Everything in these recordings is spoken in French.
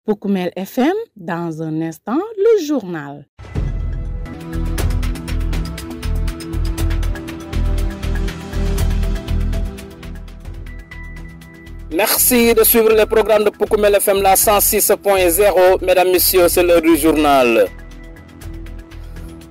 Poukoumel FM, dans un instant, le journal. Merci de suivre le programme de Poukoumel FM, la 106.0. Mesdames, Messieurs, c'est l'heure du journal.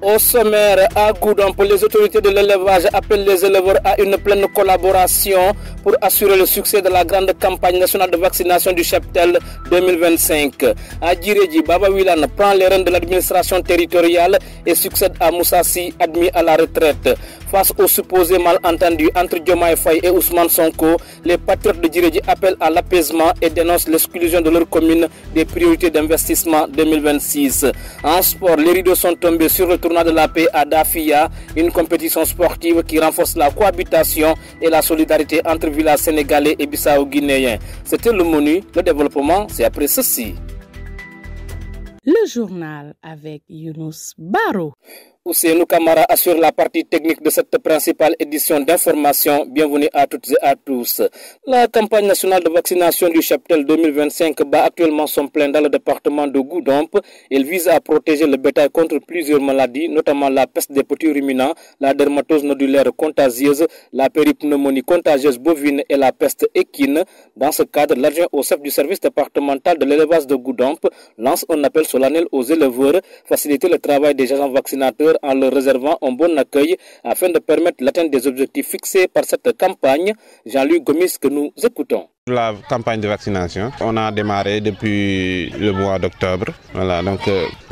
Au sommaire, à Goudomp, les autorités de l'élevage appellent les éleveurs à une pleine collaboration pour assurer le succès de la grande campagne nationale de vaccination du cheptel 2025. À Djiredji, Baba Wilane prend les rênes de l'administration territoriale et succède à Moussassi, admis à la retraite. Face aux supposés malentendus entre Diomaye Faye et Ousmane Sonko, les patriotes de Djiredji appellent à l'apaisement et dénoncent l'exclusion de leur commune des priorités d'investissement 2026. En sport, les rideaux sont tombés sur le tournoi de la paix à Dafia, une compétition sportive qui renforce la cohabitation et la solidarité entre villages sénégalais et bissau-guinéens. C'était le menu. Le développement, c'est après ceci. Le journal avec Younous Baro. Ousseynou Kamara assure la partie technique de cette principale édition d'information. Bienvenue à toutes et à tous. La campagne nationale de vaccination du cheptel 2025 bat actuellement son plein dans le département de Goudomp. Elle vise à protéger le bétail contre plusieurs maladies, notamment la peste des petits ruminants, la dermatose nodulaire contagieuse, la péripneumonie contagieuse bovine et la peste équine. Dans ce cadre, l'adjoint au chef du service départemental de l'élevage de Goudomp lance un appel solennel aux éleveurs, faciliter le travail des agents vaccinateurs en leur réservant un bon accueil afin de permettre l'atteinte des objectifs fixés par cette campagne. Jean-Luc Gomis que nous écoutons. La campagne de vaccination, on a démarré depuis le mois d'octobre. Voilà, donc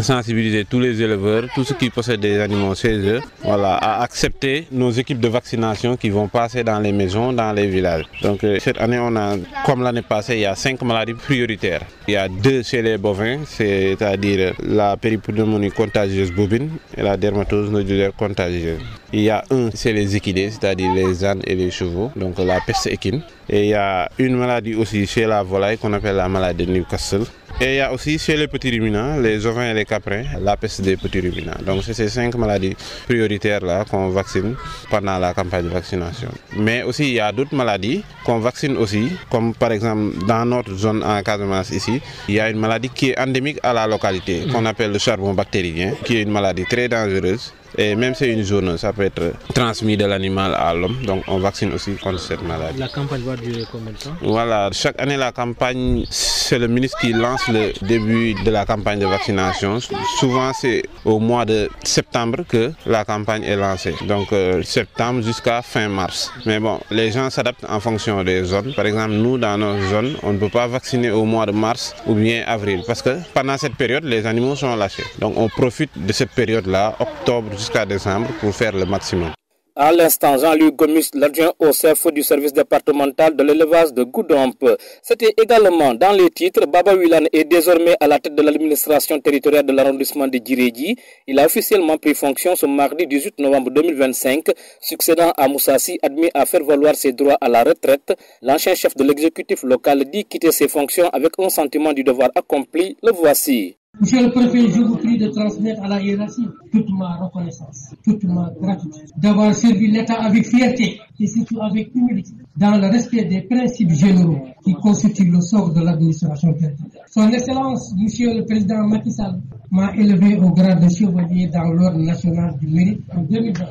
sensibiliser tous les éleveurs, tous ceux qui possèdent des animaux chez eux, voilà, à accepter nos équipes de vaccination qui vont passer dans les maisons, dans les villages. Donc cette année, on a, comme l'année passée, il y a 5 maladies prioritaires. Il y a 2 chez les bovins, c'est-à-dire la péripneumonie contagieuse bovine et la dermatose nodulaire contagieuse. Il y a 1 chez les équidés, c'est-à-dire les ânes et les chevaux, donc la peste équine. Et il y a une maladie aussi chez la volaille qu'on appelle la maladie de Newcastle. Et il y a aussi chez les petits ruminants, les ovins et les caprins, la peste des petits ruminants. Donc c'est ces 5 maladies prioritaires-là qu'on vaccine pendant la campagne de vaccination. Mais aussi il y a d'autres maladies qu'on vaccine aussi, comme par exemple dans notre zone en Casamance ici, il y a une maladie qui est endémique à la localité, qu'on appelle le charbon bactérien, qui est une maladie très dangereuse. Et même si c'est une zone, ça peut être transmis de l'animal à l'homme. Donc on vaccine aussi contre cette maladie. La campagne va durer combien de temps? Voilà, chaque année la campagne, c'est le ministre qui lance le début de la campagne de vaccination. Souvent c'est au mois de septembre que la campagne est lancée. Donc septembre jusqu'à fin mars. Mais bon, les gens s'adaptent en fonction des zones. Par exemple, nous dans nos zones, on ne peut pas vacciner au mois de mars ou bien avril. Parce que pendant cette période, les animaux sont lâchés. Donc on profite de cette période-là, octobre jusqu'à décembre, pour faire le maximum. À l'instant, Jean-Luc Gomis, l'adjoint au chef du service départemental de l'élevage de Goudomp. C'était également dans les titres. Baba Wilane est désormais à la tête de l'administration territoriale de l'arrondissement de Djiredji. Il a officiellement pris fonction ce mardi 18 novembre 2025, succédant à Moussassi, admis à faire valoir ses droits à la retraite. L'ancien chef de l'exécutif local dit quitter ses fonctions avec un sentiment du devoir accompli. Le voici. Monsieur le préfet, je vous prie de transmettre à la hiérarchie toute ma reconnaissance, toute ma gratitude, d'avoir servi l'État avec fierté et surtout avec humilité, dans le respect des principes généraux qui constituent le sort de l'administration territoriale. Son Excellence, Monsieur le Président Macky Sall, m'a élevé au grade de chevalier dans l'Ordre national du mérite en 2020.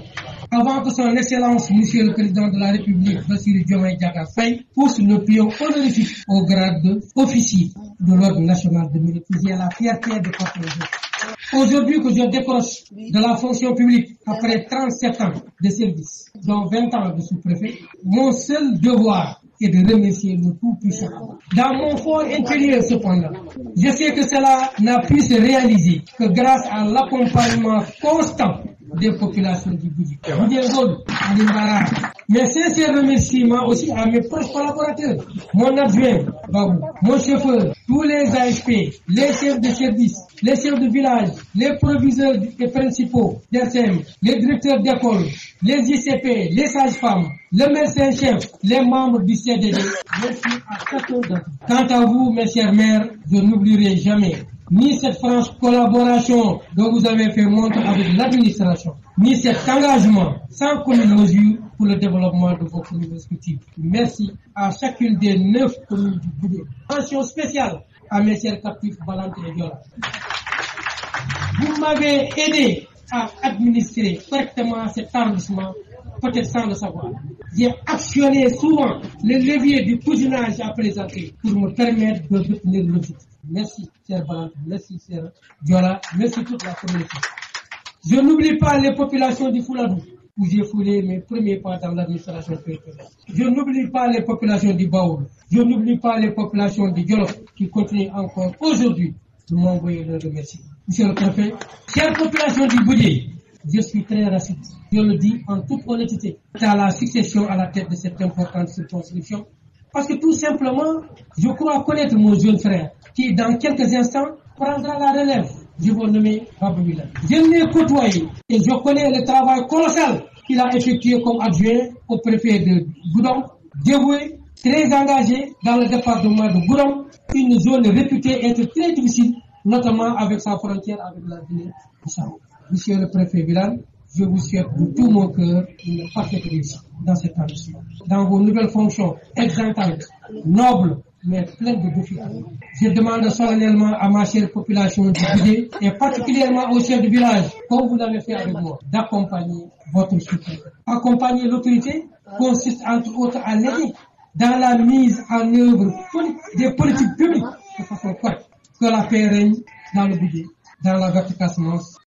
Avant que son Excellence, Monsieur le Président de la République, Bassirou Diomaye Diakhar Faye, pousse le pion honorifique au grade d'officier de l'Ordre national de mérite. J'ai la fierté de partager. Aujourd'hui que je décroche de la fonction publique après 37 ans de service, dont 20 ans de sous-préfet, mon seul devoir est de remercier le Tout-Puissant. Dans mon fort intérieur cependant, je sais que cela n'a pu se réaliser que grâce à l'accompagnement constant des populations du Goudi. Mes sincères remerciements aussi à mes proches collaborateurs, mon adjoint, Babou, mon chauffeur, tous les ASP, les chefs de service, les chefs de village, les proviseurs et principaux d'RTM, les directeurs d'école, les ICP, les sages-femmes, le médecin-chef, les membres du CDD. Merci à chacun d'entre vous. Quant à vous, mes chers maires, je n'oublierai jamais ni cette franche collaboration dont vous avez fait montre avec l'administration, ni cet engagement sans commune mesure pour le développement de vos communes respectives. Merci à chacune des 9 communes du Goudé. Mention spéciale à mes chers captifs Balante et Diola. Vous m'avez aidé à administrer correctement cet arrondissement, peut-être sans le savoir. J'ai actionné souvent le levier du cousinage à présenter pour me permettre de détenir l'objectif. Merci, cher Balante, merci, cher Diola, merci toute la communauté. Je n'oublie pas les populations du Fouladou, où j'ai foulé mes premiers pas dans l'administration territoriale. Je n'oublie pas les populations du Baoul. Je n'oublie pas les populations du Djolof, qui continuent encore aujourd'hui de m'envoyer leurs remerciements. Monsieur le préfet, chère population du Goudé, je suis très raciste. Je le dis en toute honnêteté. Dans la succession à la tête de cette importante circonscription, parce que tout simplement, je crois connaître mon jeune frère, qui dans quelques instants prendra la relève. Je vais nommer Babou Wilane. Je l'ai côtoyé et je connais le travail colossal qu'il a effectué comme adjoint au préfet de Goudon, dévoué, très engagé dans le département de Goudon, une zone réputée être très difficile, notamment avec sa frontière avec la Guinée-Bissau. Monsieur le préfet Wilane, je vous souhaite de tout mon cœur une parfaite réussite dans cet arrondissement. Dans vos nouvelles fonctions exaltantes, nobles, mais pleines de défis. Je demande solennellement à ma chère population du Goudé et particulièrement aux chefs de village, comme vous l'avez fait avec moi, d'accompagner votre soutien. Accompagner l'autorité consiste entre autres à l'aider dans la mise en œuvre des politiques publiques de façon correcte. Que la paix règne dans le Goudé, dans la verticassemence.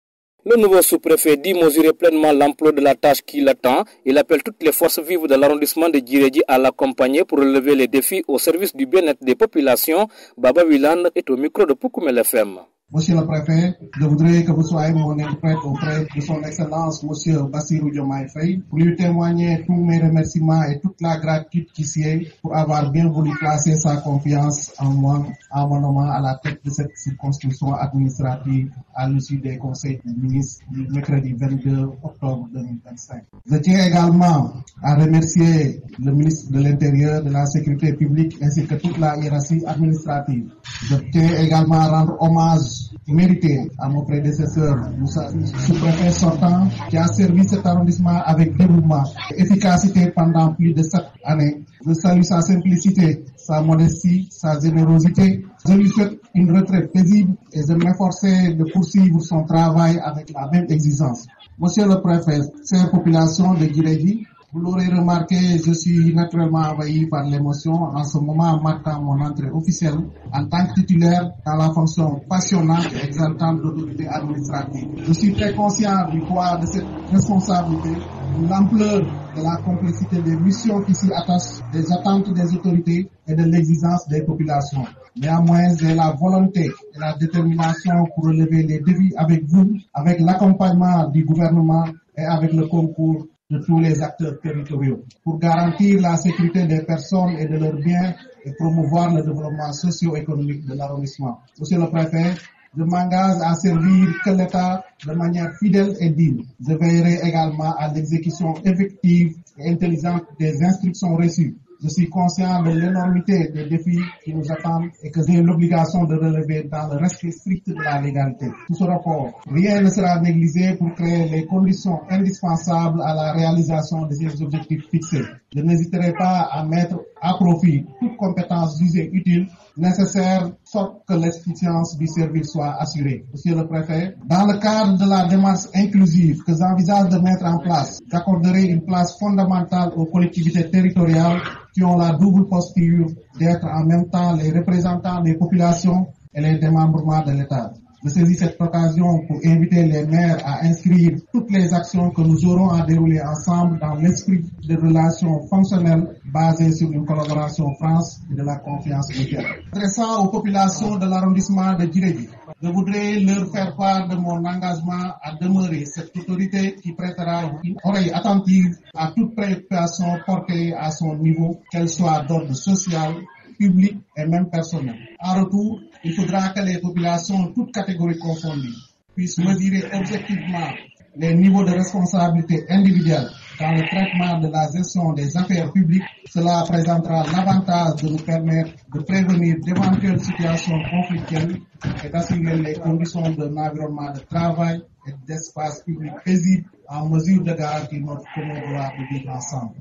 Le nouveau sous-préfet dit mesurer pleinement l'ampleur de la tâche qui l'attend. Il appelle toutes les forces vives de l'arrondissement de Djiredji à l'accompagner pour relever les défis au service du bien-être des populations. Baba Wilane est au micro de Poukoumel FM. Monsieur le préfet, je voudrais que vous soyez mon interprète auprès de son Excellence, Monsieur Bassirou Diomaye Faye, pour lui témoigner tous mes remerciements et toute la gratitude qui sied pour avoir bien voulu placer sa confiance en moi, en mon nom à la tête de cette circonscription administrative à l'issue des conseils du ministre du mercredi 22 octobre 2025. Je tiens également à remercier le ministre de l'Intérieur, de la Sécurité publique ainsi que toute la hiérarchie administrative. Je tiens également à rendre hommage mérité à mon prédécesseur, sous-préfet sortant, qui a servi cet arrondissement avec dévouement et efficacité pendant plus de 7 années. Je salue sa simplicité, sa modestie, sa générosité. Je lui souhaite une retraite paisible et je m'efforcerai de poursuivre son travail avec la même exigence. Monsieur le préfet, chère population de Djiredji, vous l'aurez remarqué, je suis naturellement envahi par l'émotion en ce moment marquant mon entrée officielle en tant que titulaire dans la fonction passionnante et exaltante d'autorité administrative. Je suis très conscient du poids de cette responsabilité, de l'ampleur de la complexité des missions qui s'y attachent, des attentes des autorités et de l'exigence des populations. Néanmoins, j'ai la volonté et la détermination pour relever les défis avec vous, avec l'accompagnement du gouvernement et avec le concours de tous les acteurs territoriaux pour garantir la sécurité des personnes et de leurs biens et promouvoir le développement socio-économique de l'arrondissement. Monsieur le préfet, je m'engage à servir que l'État de manière fidèle et digne. Je veillerai également à l'exécution effective et intelligente des instructions reçues. Je suis conscient de l'énormité des défis qui nous attendent et que j'ai l'obligation de relever dans le respect strict de la légalité. Sous ce rapport, rien ne sera négligé pour créer les conditions indispensables à la réalisation de ces objectifs fixés. Je n'hésiterai pas à mettre à profit toute compétence jugée utile, nécessaire, sorte que l'efficience du service soit assurée. Monsieur le préfet, dans le cadre de la démarche inclusive que j'envisage de mettre en place, j'accorderai une place fondamentale aux collectivités territoriales qui ont la double posture d'être en même temps les représentants des populations et les démembrements de l'État. Je saisis cette occasion pour inviter les maires à inscrire toutes les actions que nous aurons à dérouler ensemble dans l'esprit de relations fonctionnelles basées sur une collaboration France et de la confiance mutuelle. Adressant aux populations de l'arrondissement de Djirédi, je voudrais leur faire part de mon engagement à demeurer cette autorité qui prêtera une oreille attentive à toute préoccupation portée à son niveau, qu'elle soit d'ordre social, public et même personnel. En retour, il faudra que les populations, toutes catégories confondues, puissent mesurer objectivement les niveaux de responsabilité individuelle dans le traitement de la gestion des affaires publiques. Cela présentera l'avantage de nous permettre de prévenir d'éventuelles situations conflictuelles et d'assurer les conditions d'un environnement de travail et d'espace public paisible en mesure de garantir notre commun droit de vivre ensemble.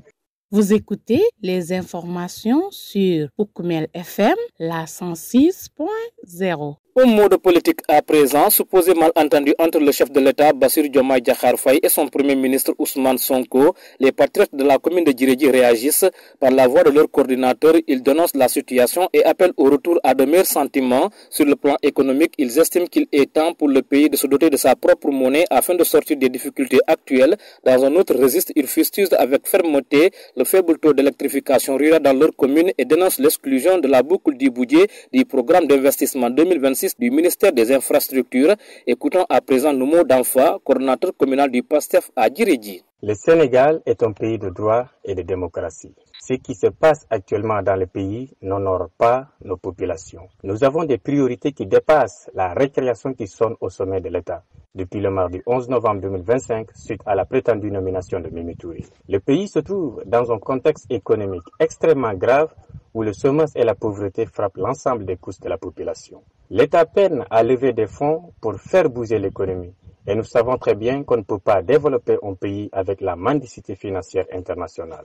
Vous écoutez les informations sur Poukoumel FM, la 106.0. Au mot de politique à présent, supposé malentendu entre le chef de l'État Bassirou Diomaye Diakhar Faye et son premier ministre Ousmane Sonko, les patriotes de la commune de Djirédi réagissent par la voix de leur coordinateur. Ils dénoncent la situation et appellent au retour à de meilleurs sentiments. Sur le plan économique, ils estiment qu'il est temps pour le pays de se doter de sa propre monnaie afin de sortir des difficultés actuelles. Dans un autre registre, ils fustigent avec fermeté le faible taux d'électrification rurale dans leur commune et dénoncent l'exclusion de la boucle du budget du programme d'investissement 2026 du ministère des Infrastructures. Écoutons à présent Noumo Danfa, coordinateur communal du PASTEF à Djirédi. Le Sénégal est un pays de droit et de démocratie. Ce qui se passe actuellement dans le pays n'honore pas nos populations. Nous avons des priorités qui dépassent la récréation qui sonne au sommet de l'État depuis le mardi 11 novembre 2025 suite à la prétendue nomination de Mimi Touré. Le pays se trouve dans un contexte économique extrêmement grave où le chômage et la pauvreté frappent l'ensemble des couches de la population. L'État peine à lever des fonds pour faire bouger l'économie. Et nous savons très bien qu'on ne peut pas développer un pays avec la mendicité financière internationale.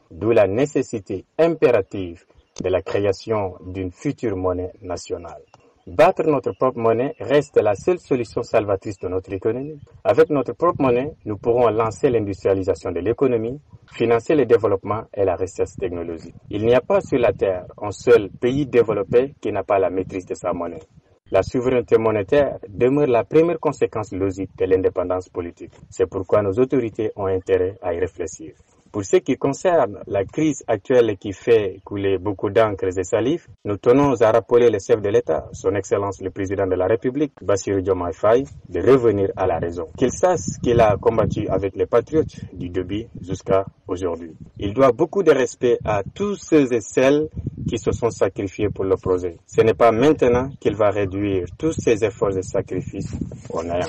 D'où la nécessité impérative de la création d'une future monnaie nationale. Battre notre propre monnaie reste la seule solution salvatrice de notre économie. Avec notre propre monnaie, nous pourrons lancer l'industrialisation de l'économie, financer le développement et la recherche technologique. Il n'y a pas sur la Terre un seul pays développé qui n'a pas la maîtrise de sa monnaie. La souveraineté monétaire demeure la première conséquence logique de l'indépendance politique. C'est pourquoi nos autorités ont intérêt à y réfléchir. Pour ce qui concerne la crise actuelle qui fait couler beaucoup d'encre et salive, nous tenons à rappeler le chef de l'État, son Excellence le Président de la République, Bassirou Diomaye Faye, de revenir à la raison. Qu'il sache qu'il a combattu avec les patriotes du début jusqu'à aujourd'hui. Il doit beaucoup de respect à tous ceux et celles qui se sont sacrifiés pour le projet. Ce n'est pas maintenant qu'il va réduire tous ses efforts et sacrifices au néant.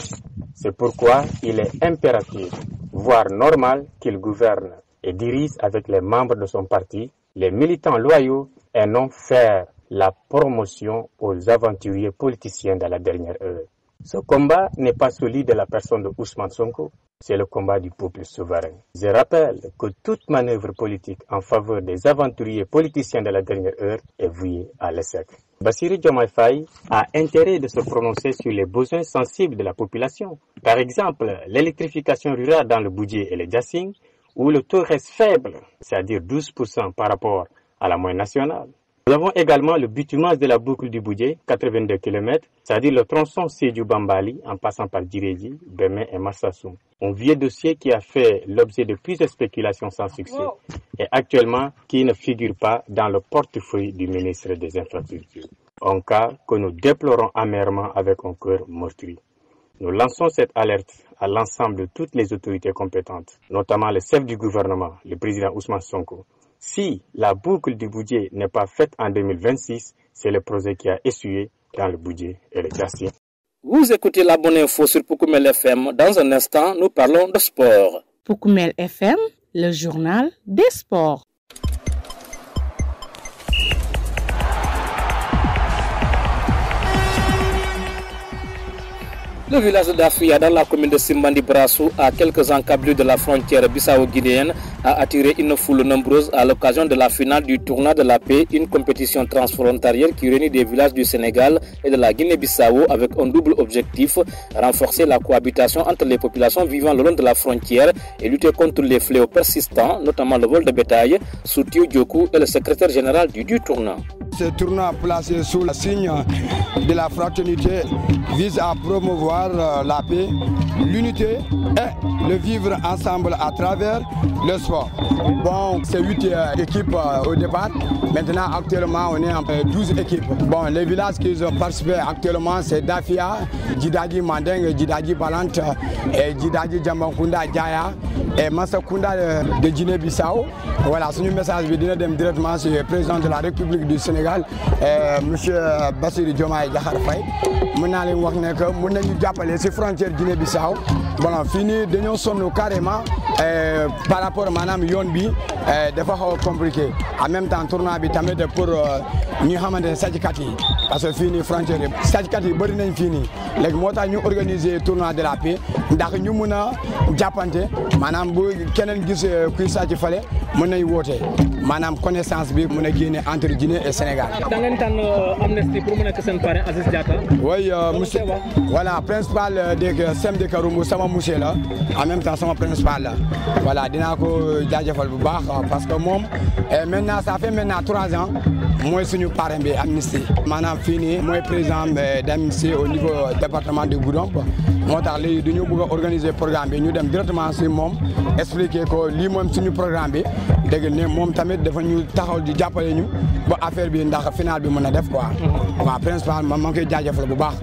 C'est pourquoi il est impératif, voire normal, qu'il gouverne et dirige avec les membres de son parti, les militants loyaux, et non faire la promotion aux aventuriers politiciens de la dernière heure. Ce combat n'est pas celui de la personne de Ousmane Sonko, c'est le combat du peuple souverain. Je rappelle que toute manœuvre politique en faveur des aventuriers politiciens de la dernière heure est vouée à l'échec. Bassirou Diomaye Faye a intérêt de se prononcer sur les besoins sensibles de la population. Par exemple, l'électrification rurale dans le Budjé et le Djassing, où le taux reste faible, c'est-à-dire 12% par rapport à la moyenne nationale. Nous avons également le bitumage de la boucle du Budjé, 82 km, c'est-à-dire le tronçon Sédhiou-Bambali en passant par Djirédi, Bémé et Marsassoum. Un vieux dossier qui a fait l'objet de plusieurs spéculations sans succès et actuellement qui ne figure pas dans le portefeuille du ministre des Infrastructures. Un cas que nous déplorons amèrement avec un cœur meurtri. Nous lançons cette alerte à l'ensemble de toutes les autorités compétentes, notamment le chef du gouvernement, le président Ousmane Sonko. Si la boucle du budget n'est pas faite en 2026, c'est le projet qui a essuyé dans le budget et le Djassing. Vous écoutez la bonne info sur Poukoumel FM. Dans un instant, nous parlons de sport. Poukoumel FM, le journal des sports. Le village de Dafia, dans la commune de Simbandi Brassou, à quelques encablures de la frontière bissau-guinéenne, a attiré une foule nombreuse à l'occasion de la finale du tournoi de la paix, une compétition transfrontalière qui réunit des villages du Sénégal et de la Guinée-Bissau avec un double objectif, renforcer la cohabitation entre les populations vivant le long de la frontière et lutter contre les fléaux persistants, notamment le vol de bétail. Soutio Djokou est le secrétaire général du tournoi. Ce tournoi placé sous le signe de la fraternité vise à promouvoir la paix, l'unité et le vivre ensemble à travers le sport. Bon, c'est 8 équipes au départ. Maintenant, actuellement, on est en 12 équipes. Bon, les villages qui ont participé actuellement, c'est Dafia, Djidadi Mandeng, Djidadi Balante, et Djidadi Djambankunda Djaya et Massakunda de Guinée-Bissau. Voilà, c'est un message que je donne directement sur le président de la République du Sénégal, M. Bassirou Diomaye Diakhar Faye. Je vais dire que nous avons ces frontières Guinée-Bissau. Bon, fini, nous sommes carrément par rapport à Madame Yonbi, des fois compliqué. En même temps, le tournoi est pour nous ramener Sadikati. Parce que fini, frontière, Sadikati est fini. Les motards nous organisent le tournoi de la paix. Nous avons Japante, Madame Kenen Gis Kuisati Fale, nous voter. Madame connaissance entre Guinée et Sénégal. Dans l'amnistie pour mon parrain Aziz Diatta. Oui, monsieur. Voilà, principal de Sem de Karoumou, sama monsieur là. En même temps, sama principal là. Voilà, dinako jaajëfal bu baax parce que moom maintenant ça fait maintenant 3 ans moi suñu parrain bi amnistie. Maanaam fii nii mooy président d'amnistie au niveau département de Goudomp. moo tax léegi dañoo bëgg a organiser programme bi ñu dem directement si moom expliquer ko lii moom suñu programme bi dégg ne moom tamit dafa ñu taxaw di jàppale ñu ba affaire bi ndax final bi mën a def quoi. waaw principal ma ngi koy jaajëfal bu baax.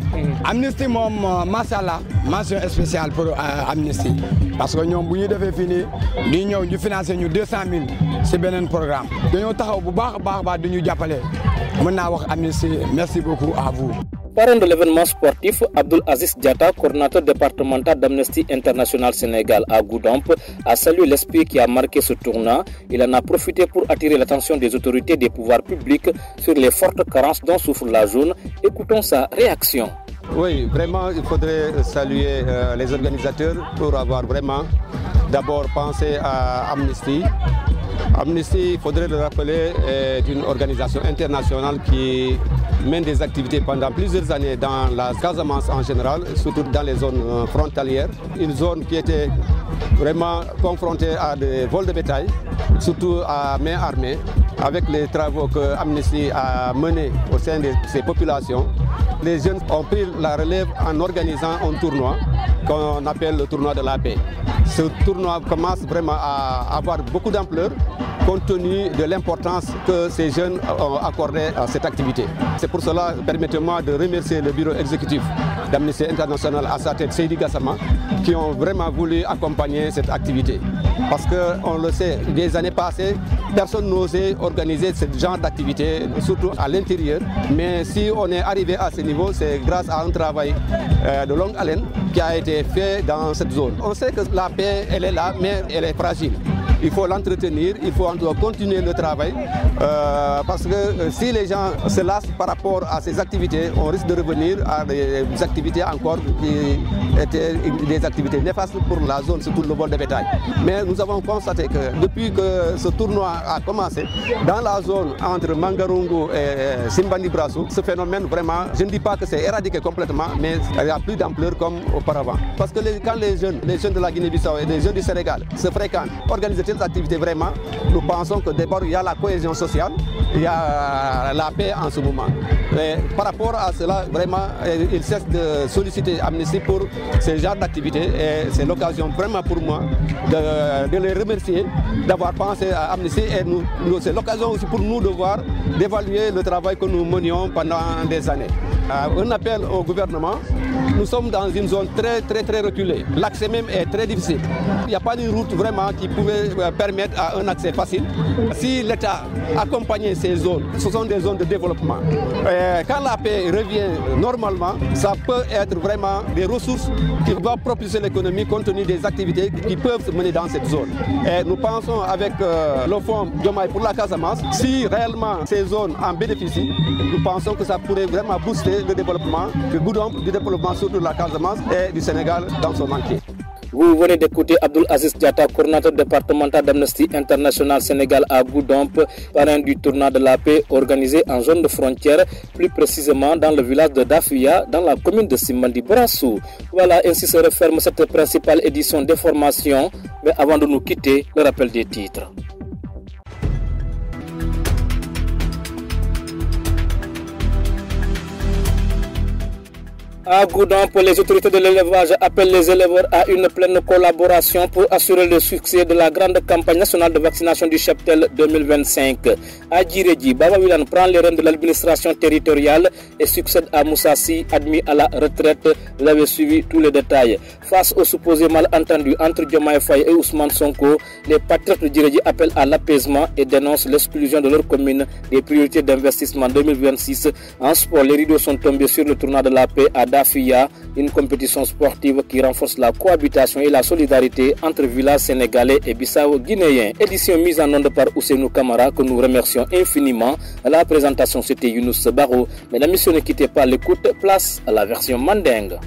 amnistie moom macha allah mention spéciale pour amnistie parce que ñoom bu ñuy defee fii nii di ñëw ñu financer ñu 200 000 si beneen programme dañoo taxaw bu baax a baax di ñu jàppale mën naa wax amnistie merci beaucoup à vous. Parrain de l'événement sportif, Abdoul Aziz Diatta, coordinateur départemental d'Amnesty International Sénégal à Goudomp, a salué l'esprit qui a marqué ce tournoi. Il en a profité pour attirer l'attention des autorités et des pouvoirs publics sur les fortes carences dont souffre la zone. Écoutons sa réaction. Oui, vraiment, il faudrait saluer les organisateurs pour avoir vraiment d'abord pensé à Amnesty. Amnesty, il faudrait le rappeler, est une organisation internationale qui mène des activités pendant plusieurs années dans la Casamance en général, surtout dans les zones frontalières. Une zone qui était vraiment confrontée à des vols de bétail, surtout à main armée, avec les travaux que Amnesty a menés au sein de ces populations. Les jeunes ont pris la relève en organisant un tournoi qu'on appelle le tournoi de la paix. Ce tournoi commence vraiment à avoir beaucoup d'ampleur compte tenu de l'importance que ces jeunes ont accordée à cette activité. C'est pour cela, permettez-moi de remercier le bureau exécutif d'Amnesty International à sa tête, Seydi Gassama, qui ont vraiment voulu accompagner cette activité. Parce qu'on le sait, des années passées, personne n'osait organiser ce genre d'activité, surtout à l'intérieur. Mais si on est arrivé à ce niveau, c'est grâce à un travail de longue haleine qui a été fait dans cette zone. On sait que la paix, elle est là, mais elle est fragile. Il faut l'entretenir, il faut continuer le travail parce que si les gens se lassent par rapport à ces activités, on risque de revenir à des activités encore qui étaient des activités néfastes pour la zone, surtout le vol de bétail. Mais nous avons constaté que depuis que ce tournoi a commencé, dans la zone entre Mangarungu et Simbandi Brassou, ce phénomène vraiment, je ne dis pas que c'est éradiqué complètement, mais il y a plus d'ampleur comme auparavant. Parce que quand les jeunes de la Guinée-Bissau et les jeunes du Sénégal se fréquentent, organisent cette activité vraiment, nous pensons que d'abord il y a la cohésion sociale, il y a la paix en ce moment. Et par rapport à cela, vraiment, il cesse de solliciter Amnesty pour ce genre d'activité et c'est l'occasion vraiment pour moi de les remercier d'avoir pensé à Amnesty et c'est l'occasion aussi pour nous d'évaluer le travail que nous menions pendant des années. Un appel au gouvernement, nous sommes dans une zone très reculée. L'accès même est très difficile. Il n'y a pas de route vraiment qui pouvait permettre à un accès facile. Si l'État accompagnait ces zones, ce sont des zones de développement. Quand la paix revient normalement, ça peut être vraiment des ressources qui vont propulser l'économie compte tenu des activités qui peuvent se mener dans cette zone. Et nous pensons avec le fonds Diomaye pour la Casamance, si réellement ces zones en bénéficient, nous pensons que ça pourrait vraiment booster favoriser le développement du Goudomp, du développement surtout de la Casamance et du Sénégal dans son entier. Vous venez d'écouter Abdoul Aziz Diatta, coordinateur départemental d'Amnesty International Sénégal à Goudomp, parrain du tournoi de la paix organisé en zone de frontière, plus précisément dans le village de Dafia, dans la commune de Simandi Brassou. Voilà, ainsi se referme cette principale édition d'information. Mais avant de nous quitter, le rappel des titres. À Goudomp, les autorités de l'élevage appellent les éleveurs à une pleine collaboration pour assurer le succès de la grande campagne nationale de vaccination du cheptel 2025. À Djiredji, Baba Wilane prend les rênes de l'administration territoriale et succède à Moussassi, admis à la retraite. Vous avez suivi tous les détails. Face au supposé malentendu entre Diomaye Faye et Ousmane Sonko, les patriotes de Djiredji appellent à l'apaisement et dénoncent l'exclusion de leur commune des priorités d'investissement 2026. En sport, les rideaux sont tombés sur le tournoi de la paix à Dafia, une compétition sportive qui renforce la cohabitation et la solidarité entre villages sénégalais et bissau-guinéens. Édition mise en onde par Ousseinou Kamara, que nous remercions infiniment. À la présentation, c'était Younous Baro. Mesdames et messieurs, ne quittez pas l'écoute, place à la version mandingue.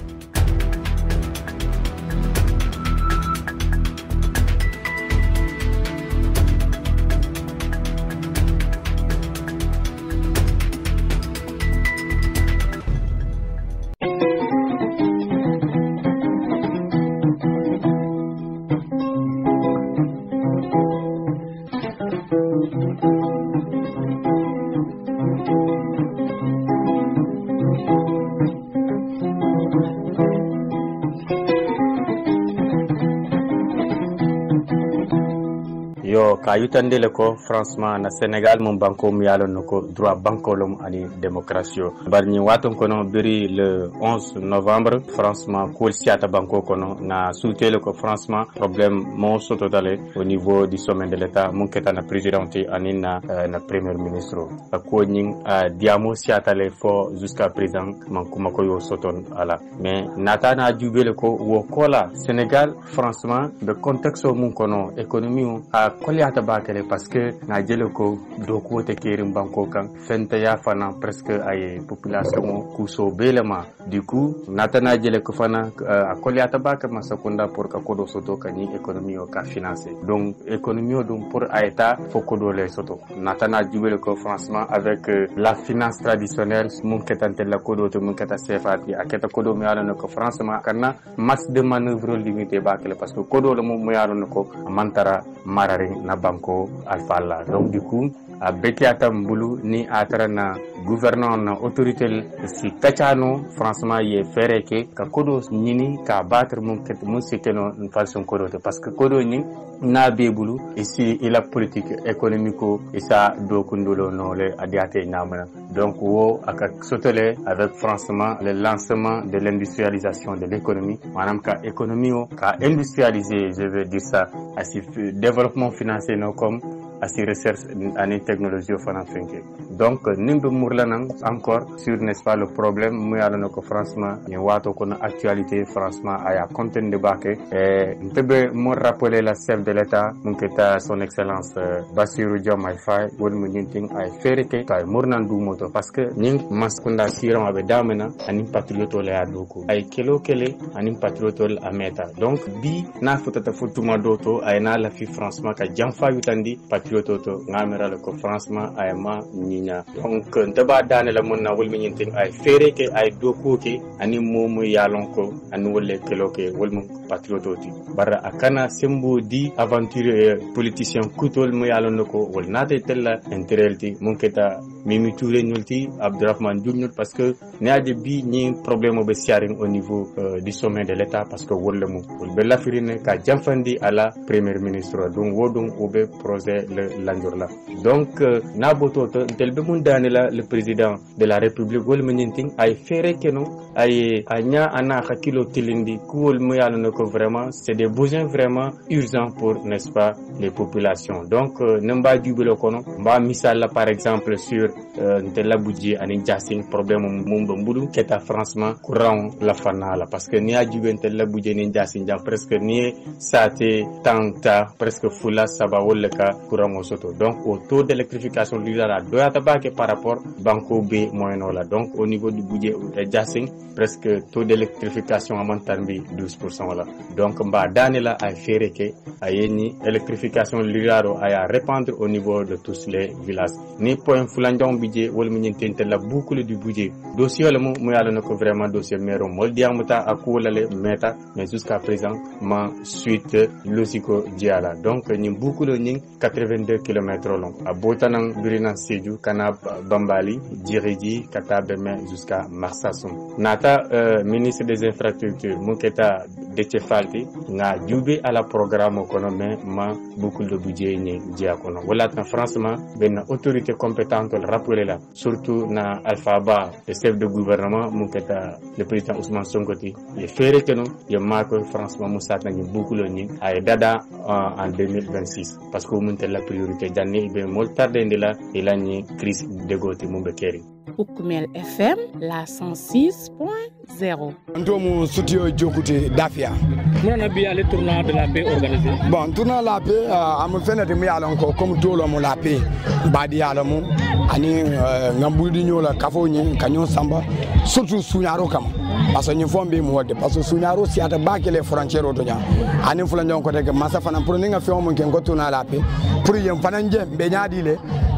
Kayutande le ko franchement na Sénégal mon banko mi yalon noko droit bankolom ani démocratie barni waton kono biri le 11 novembre franchement ko siata banko kono na soutele ko franchement problème mon soto dale au niveau du sommet de l'état mon keta na présidente ani na premier ministre ko ning diamo siata le fo jusqu'à présent man kuma ko yo soton ala mais nata na jubele ko wo kola Sénégal franchement le contexte mon kono économie a koliata bakele parce que na jele ko do ko te kerim banko kan fente ya fana presque ay population kuso belema du coup nata na jele ko fana a koliata bakele ma seconda pour ka kodo soto kani économie o ka financer donc économie o donc pour aita fo kodo le soto nata na jubele ko franchement avec la finance traditionnelle mon ketante la kodo to mon keta CFA ti aketa kodo mi ala ko franchement kana masse de manœuvre limité bakele parce que kodo le mo yaro ko mantara marari na banko alfalla donc du coup a bekiata mbulu ni atrana gouvernant na autorité si tachano franchement ye fereke ka kodo nini ka battre mon ket mon sekeno façon kodo parce que kodo ni na bebulu ici il a politique économico et ça do kundolo no le adiate namana donc wo aka sotele avec franchement le lancement de l'industrialisation de l'économie manam ka économie ka industrialiser je veux dire ça asi développement financier no comme asi recherche en technologie au fanafenke donc nimbe mourlanang encore sur n'est-ce pas le problème mu yalla ko franchement ni wato ko na actualité franchement aya content de baké et ntebe mo rappeler la chef de l'état munketa son excellence Bassirou Diomaye Faye won mu nyinting ay fereke tay mournan du moto parce que ning maskunda siram abe damena ani patrioto le adoko ay kelo kele ani patrioto a meta donc bi na futata futuma doto ay na la fi franchement ka jamfa yutandi patrioto to ngamera le ko franchement ay ma ninya donc ndaba dane la monna wol mi nyinting ay fereke ay doko ke ani momu yalon ko ani wolle kelo ke wol mu patrioto ti bara akana sembo di aventure politicien kutol mu yalon ko wol nate tella interelti munketa Mimi Touré nulti Abdourahmane Diouf parce que neade bi ni problème be siaring au niveau du sommet de l'état parce que wolle mu wol be lafirine ka jamfandi ala premier ministre donc wodum obe projet le lanjorla donc naboto tel be mun danela le président de la république wol meninting ay fere keno ay anya ana hakilo tilindi kuwol mu yalla ko vraiment c'est des besoins vraiment urgents pour n'est-ce pas les populations donc namba dubelo kono ba misal par exemple sur ntela budget ani jassing problème mum bambudu keta franchement courant la fanala parce que ni ajube ntela budget ni jassing ja presque ni sate tanta presque fula saba wolle ka courant o soto donc au taux d'électrification lila doyata bake par rapport banco B moyeno la donc au niveau du budget jassing presque taux d'électrification amantambi 12% la donc mba danila ay fereke ayeni électrification liraro aya répandre au niveau de tous les villages ni point fulandon budget wol mi ñentente la boucle du budget dossier le mu yalla nako vraiment dossier mero mol diamuta akulale meta mais jusqu'à présent ma suite logico diala donc ñi boucle ñi 82 km long a botanan birina Sédhiou kana Bambali Djiriji kata Beme jusqu'à Marsassoum nata ministre des infrastructures Mouketa Déthié nga djubé à la programme kono mais ma boucle de budget ñi dia kono wala tan franchement ben autorité compétente le rappeler là surtout na Alpha Ba le chef de gouvernement Mouketa le président Ousmane Sonkoti et fere que non ye mako franchement Moussa na boucle ñi ay dada en 2026 parce que mun la priorité d'année be mol tardé ndela ila ñi crise de goti mumbe keri Poukoumel FM, la 106.0. Nous soutien Djokouté Dafia. Nous avons bien le tournoi de la paix organisé. Bon, tournoi de la paix, à me faire des encore comme tout le monde la paix. Badi alamu, ani ngambudinyo la kafoni, kanyon samba, surtout Sunyaro kam. Parce que nous faisons bien mode, parce que Sunyaro si à baquer les frontières au Donia. Ani fulanjon côté que massa fana pour ninga fait au moins qu'on tourne à la paix. Pour y en fananje benyadile.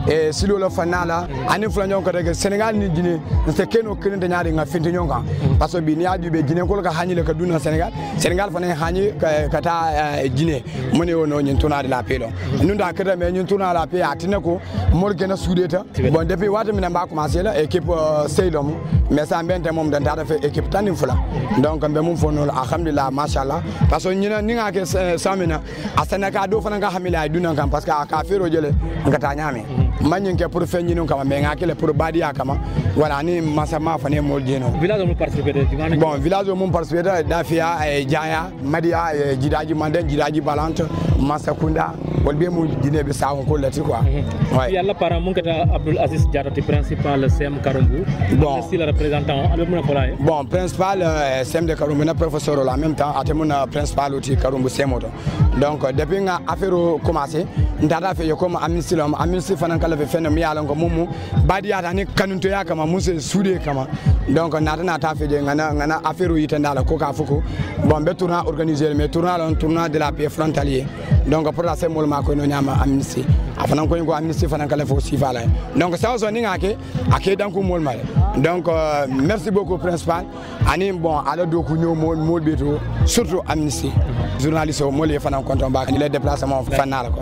Et si le fanala, ani fulanjon côté que Sénégal ni Guinée, c'est que nous connaissons des nyari nga fintinyonga. Parce que binia du be Guinée ko ka hani le kaduna Sénégal, Sénégal fana hani kata Guinée. Mone wono nyin tourna de la paix. Nous dans que mais nyin tourna la paix atinako mol gena soudeta. Bon depuis wata mina ba commencer la équipe Seydom, mais ça mbente mom dan ta fait équipe tanim fula. Donc be mum fono alhamdulillah machallah parce que ñina ni nga ke samina asanaka do fana nga hamila duna kam parce que aka fero jele ngata nyame manyin ke pour fe ñinu kama me nga ke le pour badia kama voilà ni masama fane mol jeno village mo participer bon village mo participer Dafia e Jaya Madia e Jidaji Manden Jidaji Balante Masakunda wolbe mo dine be sawo ko lati quoi ouais yalla para mon kata Abdoul Aziz Diatati principal CM Karumbu bon c'est le représentant bon principal CM de Karumbu na professeur en même temps atemuna principal outil Karumbu CM donc depuis nga affaire commencé ndada fe comme amnistie fanan kala fe fenno mi yalla ko mumu badi ata ni kanunto ya kama musse soudé kama donc nata ta fe de ngana affaire yitandala ko ka fuko bon be tournoi organisé mais tournoi de la paix frontalier donc pour la semol ma ko no nyama amnistie afana ko ngo amnistie fanan kala fo sivala donc ça on ninga ke ake danko mol mal donc merci beaucoup principal ani bon ala do ko ñoo mol beto surtout amnistie journaliste o mol e fanan konton ba ni les déplacements fanala ko